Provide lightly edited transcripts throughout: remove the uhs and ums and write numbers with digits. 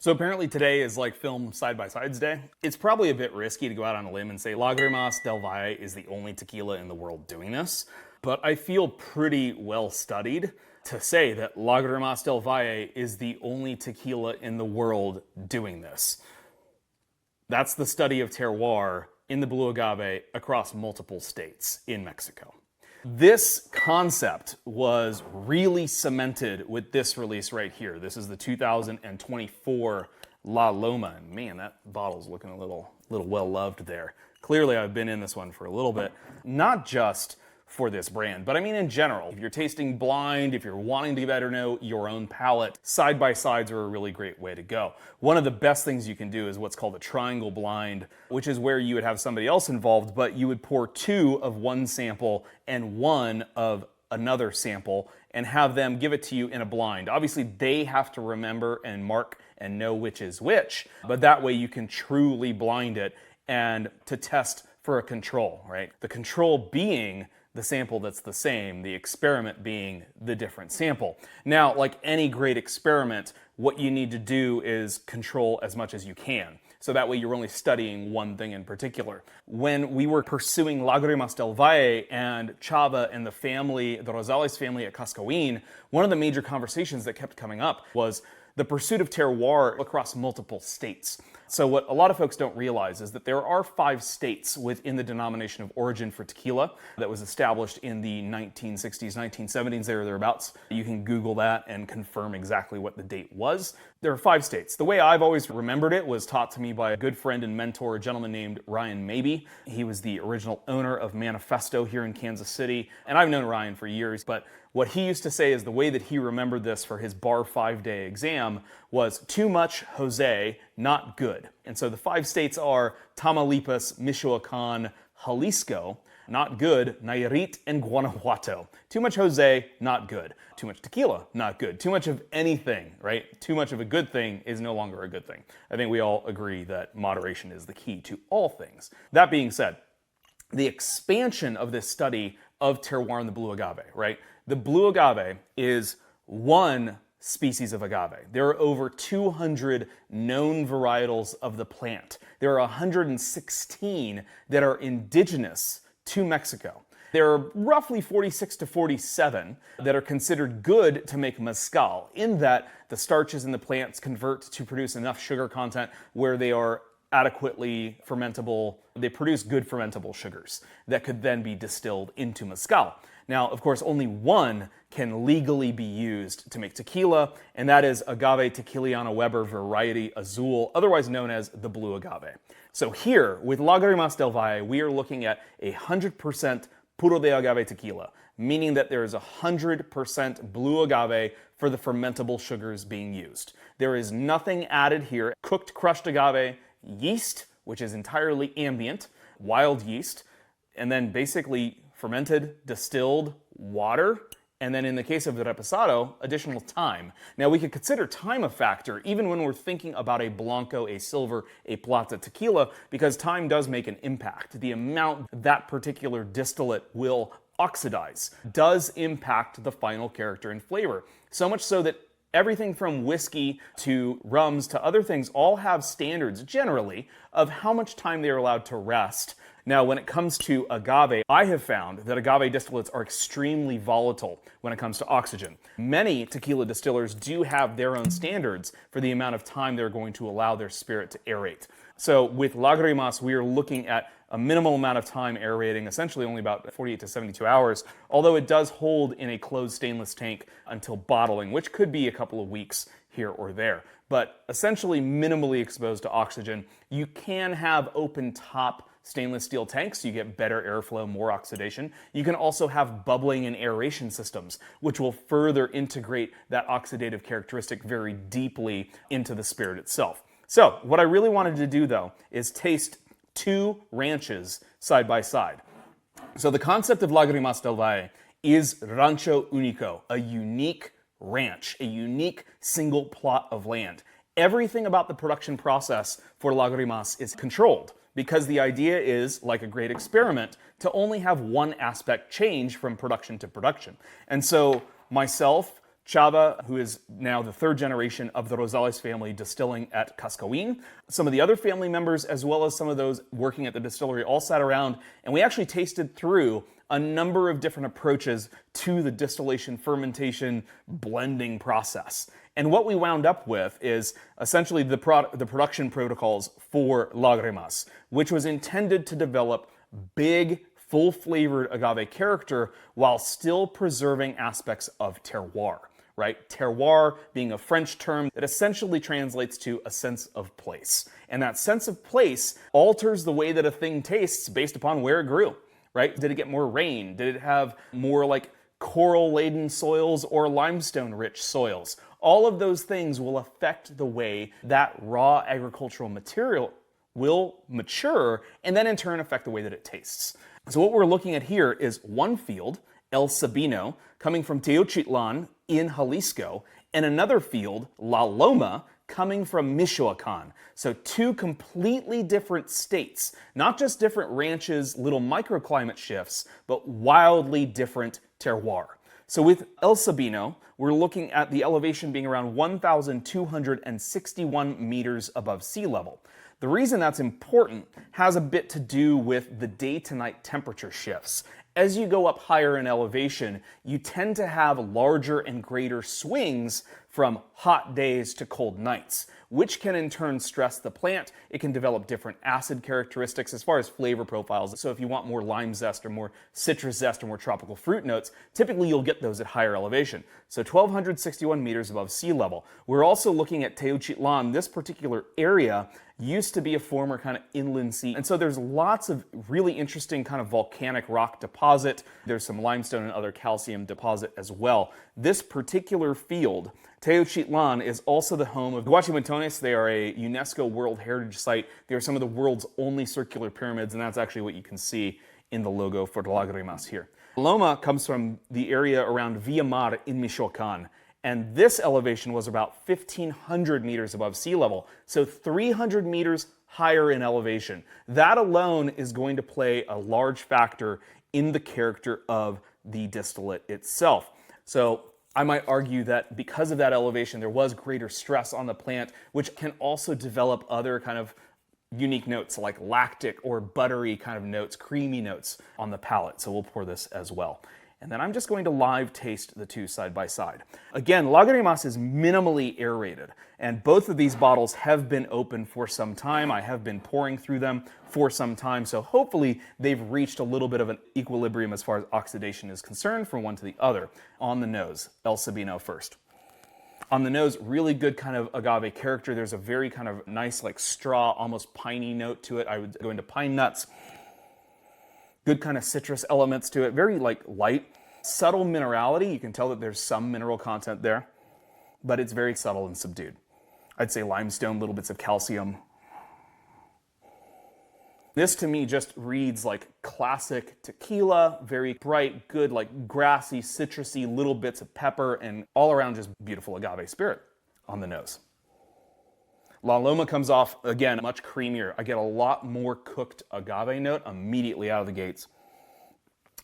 So apparently today is like film side-by-sides day. It's probably a bit risky to go out on a limb and say Lagrimas del Valle is the only tequila in the world doing this, but I feel pretty well studied to say that Lagrimas del Valle is the only tequila in the world doing this. That's the study of terroir in the blue agave across multiple states in Mexico. This concept was really cemented with this release right here. This is the 2024 La Loma. And man, that bottle's looking a little well-loved there. Clearly, I've been in this one for a little bit. Not just for this brand, but I mean in general. If you're tasting blind, if you're wanting to better know your own palate, side-by-sides are a really great way to go. One of the best things you can do is what's called a triangle blind, which is where you would have somebody else involved, but you would pour two of one sample and one of another sample and have them give it to you in a blind. Obviously, they have to remember and mark and know which is which, but that way you can truly blind it and to test for a control, right? The control being the sample that's the same, the experiment being the different sample. Now, like any great experiment, what you need to do is control as much as you can. So that way you're only studying one thing in particular. When we were pursuing Lagrimas del Valle and Chava and the Rosales family at Cascawin, one of the major conversations that kept coming up was the pursuit of terroir across multiple states. So what a lot of folks don't realize is that there are 5 states within the denomination of origin for tequila that was established in the 1960s, 1970s, thereabouts. You can Google that and confirm exactly what the date was. There are 5 states. The way I've always remembered it was taught to me by a good friend and mentor, a gentleman named Ryan Mabey. He was the original owner of Manifesto here in Kansas City, and I've known Ryan for years, but what he used to say is the way that he remembered this for his bar 5-day exam was too much Jose, not good. And so the 5 states are Tamaulipas, Michoacán, Jalisco, not good, Nayarit, and Guanajuato. Too much Jose, not good. Too much tequila, not good. Too much of anything, right? Too much of a good thing is no longer a good thing. I think we all agree that moderation is the key to all things. That being said, the expansion of this study of terroir in the blue agave, right? The blue agave is one species of agave. There are over 200 known varietals of the plant. There are 116 that are indigenous to Mexico. There are roughly 46 to 47 that are considered good to make mezcal, in that the starches in the plants convert to produce enough sugar content where they are adequately fermentable. They produce good fermentable sugars that could then be distilled into mezcal. Now, of course, only one can legally be used to make tequila, and that is Agave Tequiliana Weber Variety Azul, otherwise known as the blue agave. So here, with Lagrimas del Valle, we are looking at 100% puro de agave tequila, meaning that there is 100% blue agave for the fermentable sugars being used. There is nothing added here. Cooked crushed agave, yeast, which is entirely ambient, wild yeast, and then basically fermented, distilled water, and then in the case of the reposado, additional time. Now we could consider time a factor even when we're thinking about a blanco, a silver, a plata tequila, because time does make an impact. The amount that particular distillate will oxidize does impact the final character and flavor. So much so that everything from whiskey to rums to other things all have standards, generally, of how much time they are allowed to rest. Now, when it comes to agave, I have found that agave distillates are extremely volatile when it comes to oxygen. Many tequila distillers do have their own standards for the amount of time they're going to allow their spirit to aerate. So with Lagrimas, we are looking at a minimal amount of time aerating, essentially only about 48 to 72 hours, although it does hold in a closed stainless tank until bottling, which could be a couple of weeks here or there. But essentially minimally exposed to oxygen. You can have open top stainless steel tanks, you get better airflow, more oxidation. You can also have bubbling and aeration systems, which will further integrate that oxidative characteristic very deeply into the spirit itself. So what I really wanted to do though is taste 2 ranches side by side. So the concept of Lagrimas del Valle is Rancho Único, a unique ranch, a unique single plot of land. Everything about the production process for Lagrimas is controlled, because the idea is, like a great experiment, to only have one aspect change from production to production. And so myself, Chava, who is now the third generation of the Rosales family distilling at Cascawin. Some of the other family members, as well as some of those working at the distillery, all sat around, and we actually tasted through a number of different approaches to the distillation, fermentation, blending process. And what we wound up with is essentially the production protocols for Lagrimas, which was intended to develop big, full-flavored agave character while still preserving aspects of terroir, right? Terroir being a French term that essentially translates to a sense of place. And that sense of place alters the way that a thing tastes based upon where it grew, right? Did it get more rain? Did it have more like coral-laden soils or limestone-rich soils? All of those things will affect the way that raw agricultural material will mature and then in turn affect the way that it tastes. So what we're looking at here is one field, El Sabino, coming from Teuchitlan in Jalisco, and another field, La Loma, coming from Michoacán. So two completely different states, not just different ranches, little microclimate shifts, but wildly different terroir. So with El Sabino, we're looking at the elevation being around 1,261 meters above sea level. The reason that's important has a bit to do with the day to night temperature shifts. As you go up higher in elevation, you tend to have larger and greater swings from hot days to cold nights, which can in turn stress the plant. It can develop different acid characteristics as far as flavor profiles. So if you want more lime zest or more citrus zest or more tropical fruit notes, typically you'll get those at higher elevation. So 1,261 meters above sea level. We're also looking at Teuchitlan. This particular area used to be a former kind of inland sea. And so there's lots of really interesting kind of volcanic rock deposit. There's some limestone and other calcium deposit as well. This particular field, Teuchitlan, is also the home of Guachimontones. They are a UNESCO World Heritage Site. They are some of the world's only circular pyramids, and that's actually what you can see in the logo for Lagrimas here. Loma comes from the area around Villamar in Michoacán. And this elevation was about 1,500 meters above sea level, so 300 meters higher in elevation. That alone is going to play a large factor in the character of the distillate itself. So I might argue that because of that elevation, there was greater stress on the plant, which can also develop other kind of unique notes like lactic or buttery kind of notes, creamy notes on the palate. So we'll pour this as well. And then I'm just going to live taste the two side by side. Again, Lagrimas is minimally aerated, and both of these bottles have been open for some time. I have been pouring through them for some time, so hopefully they've reached a little bit of an equilibrium as far as oxidation is concerned from one to the other. On the nose, El Sabino first. On the nose, really good kind of agave character. There's a very kind of nice like straw, almost piney note to it. I would go into pine nuts. Good kind of citrus elements to it, very like light, subtle minerality. You can tell that there's some mineral content there, but it's very subtle and subdued. I'd say limestone, little bits of calcium. This to me just reads like classic tequila, very bright, good, like grassy, citrusy, little bits of pepper, and all around just beautiful agave spirit on the nose. La Loma comes off, again, much creamier. I get a lot more cooked agave note immediately out of the gates.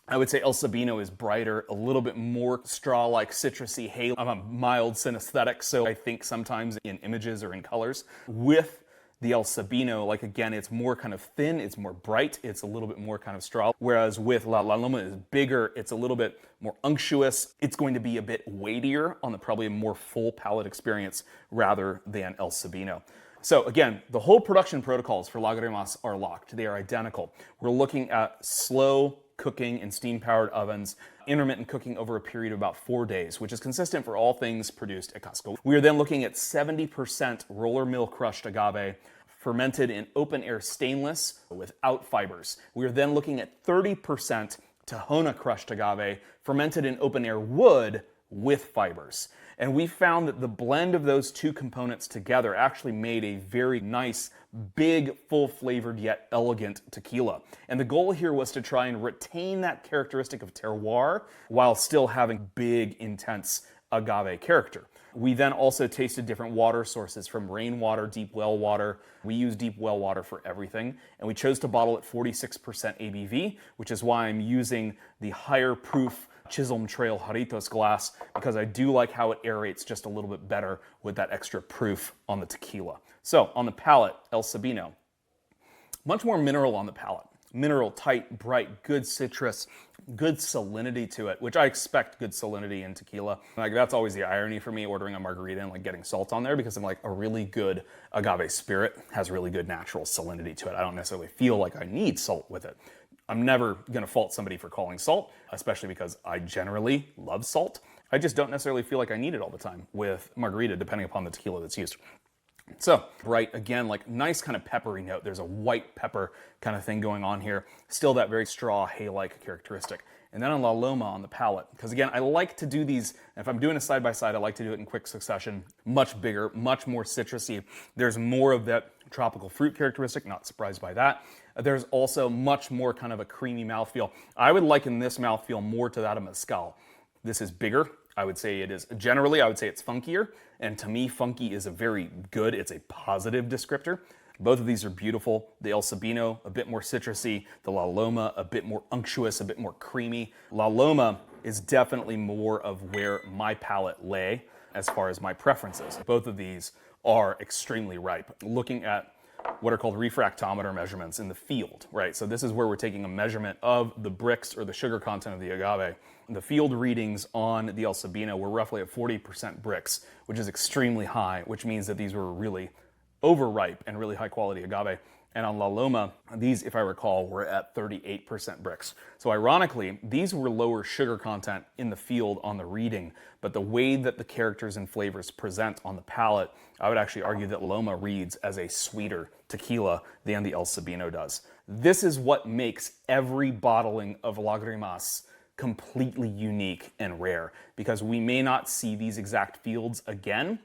I would say El Sabino is brighter, a little bit more straw-like citrusy hay. I'm a mild synesthetic, so I think sometimes in images or in colors. With the El Sabino, like again, it's more kind of thin, it's more bright, it's a little bit more kind of straw. Whereas with La Loma is bigger, it's a little bit more unctuous. It's going to be a bit weightier on the probably a more full palate experience rather than El Sabino. So again, the whole production protocols for Lagrimas are locked. They are identical. We're looking at slow cooking in steam-powered ovens, intermittent cooking over a period of about 4 days, which is consistent for all things produced at Costco. We are then looking at 70% roller mill crushed agave, fermented in open-air stainless without fibers. We are then looking at 30% Tahona crushed agave, fermented in open-air wood with fibers. And we found that the blend of those two components together actually made a very nice, big, full-flavored yet elegant tequila. And the goal here was to try and retain that characteristic of terroir while still having big, intense agave character. We then also tasted different water sources, from rainwater, deep well water. We use deep well water for everything, and we chose to bottle at 46% ABV, which is why I'm using the higher proof Chisholm Trail Jarritos glass because I do like how it aerates just a little bit better with that extra proof on the tequila. So on the palate, El Sabino, much more mineral on the palate. Mineral, tight, bright, good citrus, good salinity to it, which I expect good salinity in tequila. Like, that's always the irony for me ordering a margarita and like getting salt on there, because I'm like, a really good agave spirit has really good natural salinity to it. I don't necessarily feel like I need salt with it. I'm never gonna fault somebody for calling salt, especially because I generally love salt. I just don't necessarily feel like I need it all the time with margarita, depending upon the tequila that's used. So, bright, again, like nice kind of peppery note. There's a white pepper kind of thing going on here. Still that very straw, hay-like characteristic. And then on La Loma on the palate, because again, I like to do these, if I'm doing a side-by-side, I like to do it in quick succession. Much bigger, much more citrusy. There's more of that tropical fruit characteristic, not surprised by that. There's also much more kind of a creamy mouthfeel. I would liken this mouthfeel more to that of mezcal. This is bigger. I would say it is, generally, I would say it's funkier. And to me, funky is a very good, it's a positive descriptor. Both of these are beautiful. The El Sabino, a bit more citrusy. The La Loma, a bit more unctuous, a bit more creamy. La Loma is definitely more of where my palate lay as far as my preferences. Both of these are extremely ripe. Looking at what are called refractometer measurements in the field, right? So this is where we're taking a measurement of the Brix or the sugar content of the agave. The field readings on the El Sabino were roughly at 40% Brix, which is extremely high, which means that these were really overripe and really high quality agave. And on La Loma, these, if I recall, were at 38% Brix. So ironically, these were lower sugar content in the field on the reading, but the way that the characters and flavors present on the palate, I would actually argue that Loma reads as a sweeter tequila than the El Sabino does. This is what makes every bottling of Lagrimas completely unique and rare, because we may not see these exact fields again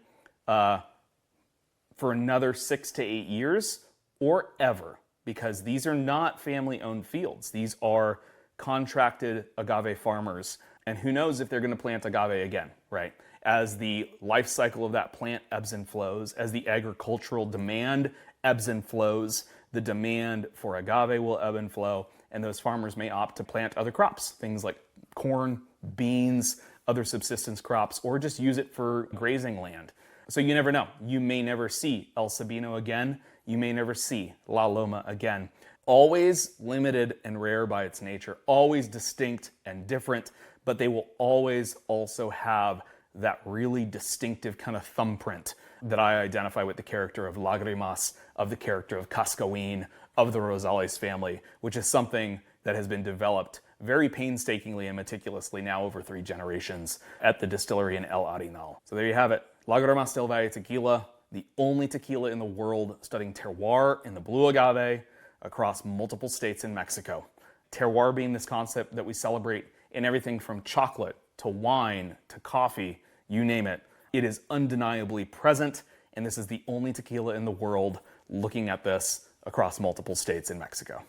for another 6 to 8 years, or ever, because these are not family-owned fields. These are contracted agave farmers, and who knows if they're going to plant agave again, right? As the life cycle of that plant ebbs and flows, as the agricultural demand ebbs and flows, the demand for agave will ebb and flow, and those farmers may opt to plant other crops, things like corn, beans, other subsistence crops, or just use it for grazing land. So you never know. You may never see El Sabino again. You may never see La Loma again. Always limited and rare by its nature, always distinct and different, but they will always also have that really distinctive kind of thumbprint that I identify with the character of Lagrimas, of the character of Cascawin, of the Rosales family, which is something that has been developed very painstakingly and meticulously now over 3 generations at the distillery in El Arenal. So there you have it. Lagrimas del Valle tequila, the only tequila in the world studying terroir in the blue agave across multiple states in Mexico. Terroir being this concept that we celebrate in everything from chocolate to wine to coffee, you name it. It is undeniably present, and this is the only tequila in the world looking at this across multiple states in Mexico.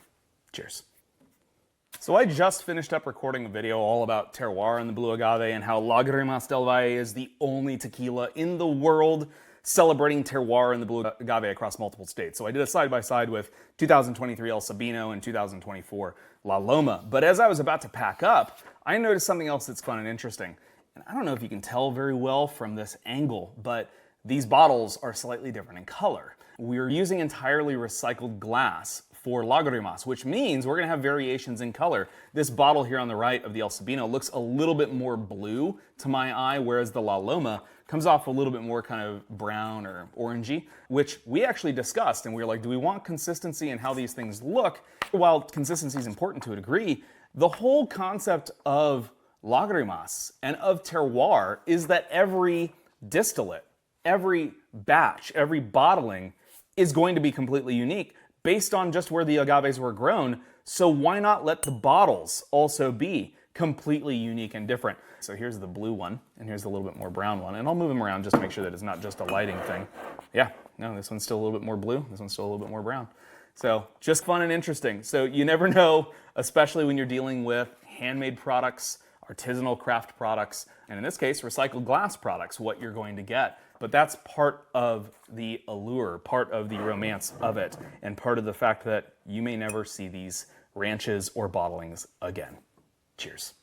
Cheers. So I just finished up recording a video all about terroir in the blue agave and how Lagrimas del Valle is the only tequila in the world celebrating terroir in the blue agave across multiple states. So I did a side-by-side with 2023 El Sabino and 2024 La Loma. But as I was about to pack up, I noticed something else that's fun and interesting. And I don't know if you can tell very well from this angle, but these bottles are slightly different in color. We're using entirely recycled glass for Lagrimas, which means we're gonna have variations in color. This bottle here on the right of the El Sabino looks a little bit more blue to my eye, whereas the La Loma comes off a little bit more kind of brown or orangey, which we actually discussed, and we were like, do we want consistency in how these things look? While consistency is important to a degree, the whole concept of Lagrimas and of terroir is that every distillate, every batch, every bottling is going to be completely unique based on just where the agaves were grown. So why not let the bottles also be completely unique and different? So here's the blue one, and here's the little bit more brown one. And I'll move them around just to make sure that it's not just a lighting thing. Yeah, no, this one's still a little bit more blue. This one's still a little bit more brown. So just fun and interesting. So you never know, especially when you're dealing with handmade products, artisanal craft products, and in this case, recycled glass products, what you're going to get. But that's part of the allure, part of the romance of it, and part of the fact that you may never see these ranches or bottlings again. Cheers.